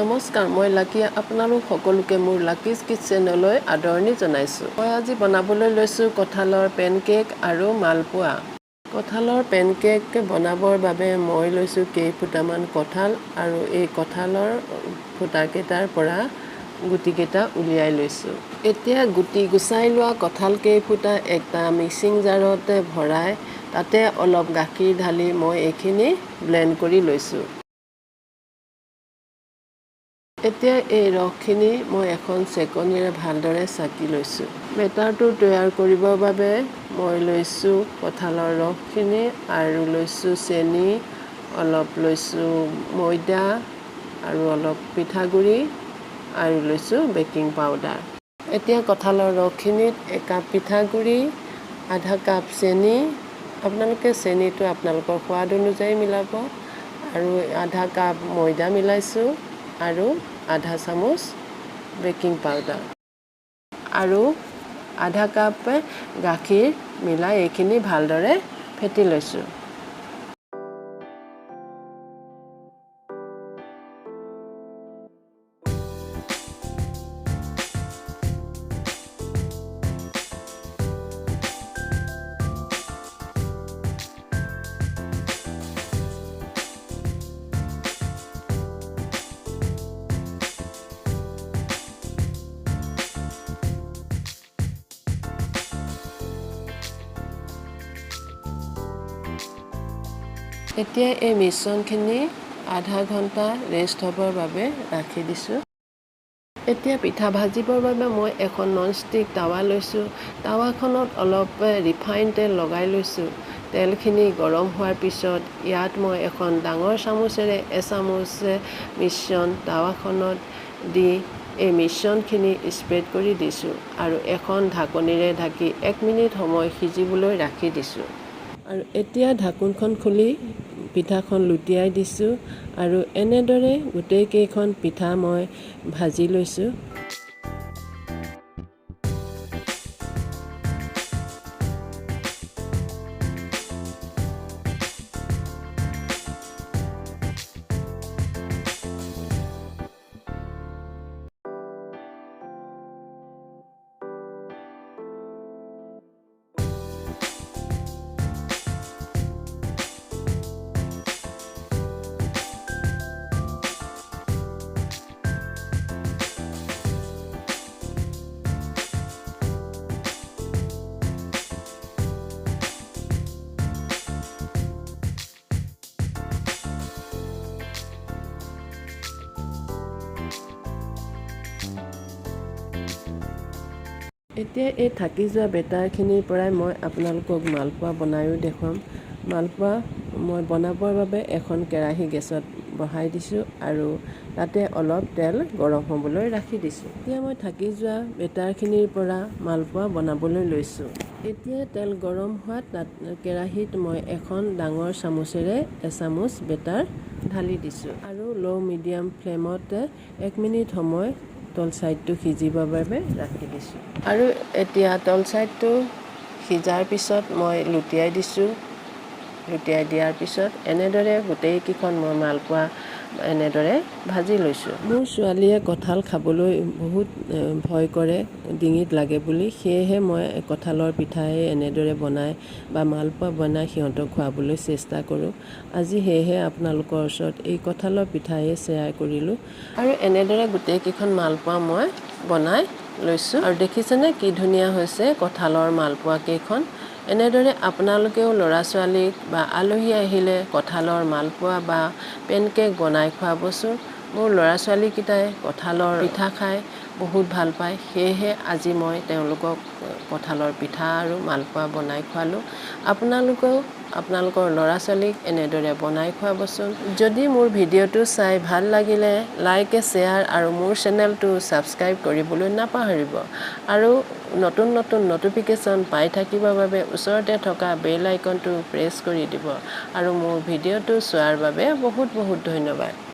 নমস্কাৰ, মই লাকি আপোনালোক সকলোকে মোৰ লাকিজ কিটচেনলৈ আদৰণি জনাইছোঁ। মই আজি বনাবলৈ লৈছোঁ কঁঠালৰ পেনকেক আৰু মালপোৱা। কঁঠালৰ পেনকেক বনাবৰ বাবে মই লৈছোঁ কেইফুটামান কঁঠাল আৰু এই কঁঠালৰ ফুটাকেইটাৰ পৰা গুটিকেইটা উলিয়াই লৈছোঁ। এতিয়া গুটি গুচাই লোৱা কঁঠাল কেইফুটা এটা মিক্সিং জাৰতে ভৰাই তাতে অলপ গাখীৰ ঢালি মই এইখিনি ব্লেণ্ড কৰি লৈছোঁ। এতিয়া এই ৰসখিনি মই এখন চেকনিৰে ভালদৰে চাকি লৈছোঁ। বেটাৰটো তৈয়াৰ কৰিবৰ বাবে মই লৈছোঁ কঁঠালৰ ৰসখিনি আৰু লৈছোঁ চেনি, অলপ লৈছোঁ ময়দা আৰু অলপ পিঠাগুড়ি আৰু লৈছোঁ বেকিং পাউডাৰ। এতিয়া কঁঠালৰ ৰসখিনিত একাপ পিঠাগুড়ি, আধা কাপ চেনি, আপোনালোকে চেনিটো আপোনালোকৰ সোৱাদ অনুযায়ী মিলাব, আৰু আধা কাপ ময়দা মিলাইছোঁ আৰু আধা চামুচ বেকিং পাউডাৰ আৰু আধা কাপ গাখীৰ মিলাই এইখিনি ভালদৰে ফেটি লৈছোঁ। এতিয়া এই মিশ্ৰণখিনি আধা ঘণ্টা ৰেষ্ট হ'বৰ বাবে ৰাখি দিছোঁ। এতিয়া পিঠা ভাজিবৰ বাবে মই এখন ননষ্টিক টাৱা লৈছোঁ। টাৱাখনত অলপ ৰিফাইন তেল লগাই লৈছোঁ। তেলখিনি গৰম হোৱাৰ পিছত ইয়াত মই এখন ডাঙৰ চামুচেৰে এচামুচ মিশ্ৰণ টাৱাখনত দি এই মিশ্ৰণখিনি স্প্ৰেড কৰি দিছোঁ আৰু এখন ঢাকনিৰে ঢাকি 1 মিনিট সময় সিজিবলৈ ৰাখি দিছোঁ। আৰু এতিয়া ঢাকোনখন খুলি পিঠাখন লুটিয়াই দিছোঁ আৰু এনেদৰে গোটেইকেইখন পিঠা মই ভাজি লৈছোঁ। এতিয়া এই থাকি যোৱা বেটাৰখিনিৰ পৰাই মই আপোনালোকক মালপোৱা বনায়ো দেখুৱাম। মালপোৱা মই বনাবৰ বাবে এখন কেৰাহী গেছত বহাই দিছোঁ আৰু তাতে অলপ তেল গৰম হ'বলৈ ৰাখি দিছোঁ। এতিয়া মই থাকি যোৱা বেটাৰখিনিৰ পৰা মালপোৱা বনাবলৈ লৈছোঁ। এতিয়া তেল গৰম হোৱাত তাত কেৰাহীত মই এখন ডাঙৰ চামুচেৰে এচামুচ বেটাৰ ঢালি দিছোঁ আৰু ল' মিডিয়াম ফ্লেমত 1 মিনিট সময় তল ছাইডটো সিজিবৰ বাবে ৰাখি দিছোঁ। আৰু এতিয়া তল ছাইডটো সিজাৰ পিছত মই লুটিয়াই দিছোঁ। লুটিয়াই দিয়াৰ পিছত এনেদৰে গোটেইকেইখন মই মালপোৱা এনেদৰে ভাজি লৈছোঁ। মোৰ ছোৱালীয়ে কঁঠাল খাবলৈ বহুত ভয় কৰে, ডিঙিত লাগে বুলি, সেয়েহে মই কঁঠালৰ পিঠাই এনেদৰে বনাই বা মালপোৱা বনাই সিহঁতক খুৱাবলৈ চেষ্টা কৰোঁ। আজি সেয়েহে আপোনালোকৰ ওচৰত এই কঁঠালৰ পিঠায়ে শ্বেয়াৰ কৰিলোঁ। আৰু এনেদৰে গোটেইকেইখন মালপোৱা মই বনাই লৈছোঁ আৰু দেখিছেনে কি ধুনীয়া হৈছে কঁঠালৰ মালপোৱা কেইখন। এনেদৰে আপোনালোকেও ল'ৰা ছোৱালীক বা আলহী আহিলে কঁঠালৰ মালপোৱা বা পেনকেক বনাই খুৱাবচোন। মোৰ ল'ৰা ছোৱালীকেইটাই কঁঠালৰ পিঠা খাই বহুত ভাল পায়, সেয়েহে আজি মই তেওঁলোকক কঁঠালৰ পিঠা আৰু মালপোৱা বনাই খুৱালোঁ। আপোনালোকেও আপোনালোকৰ ল'ৰা ছোৱালীক এনেদৰে বনাই খুৱাবচোন। যদি মোৰ ভিডিঅ'টো চাই ভাল লাগিলে লাইক, শ্বেয়াৰ আৰু মোৰ চেনেলটো ছাবস্ক্ৰাইব কৰিবলৈ নাপাহৰিব। আৰু নতুন নতুন নটিফিকেশ্যন পাই থাকিবৰ বাবে ওচৰতে থকা বেল আইকনটো প্ৰেছ কৰি দিব। আৰু মোৰ ভিডিঅ'টো চোৱাৰ বাবে বহুত বহুত ধন্যবাদ।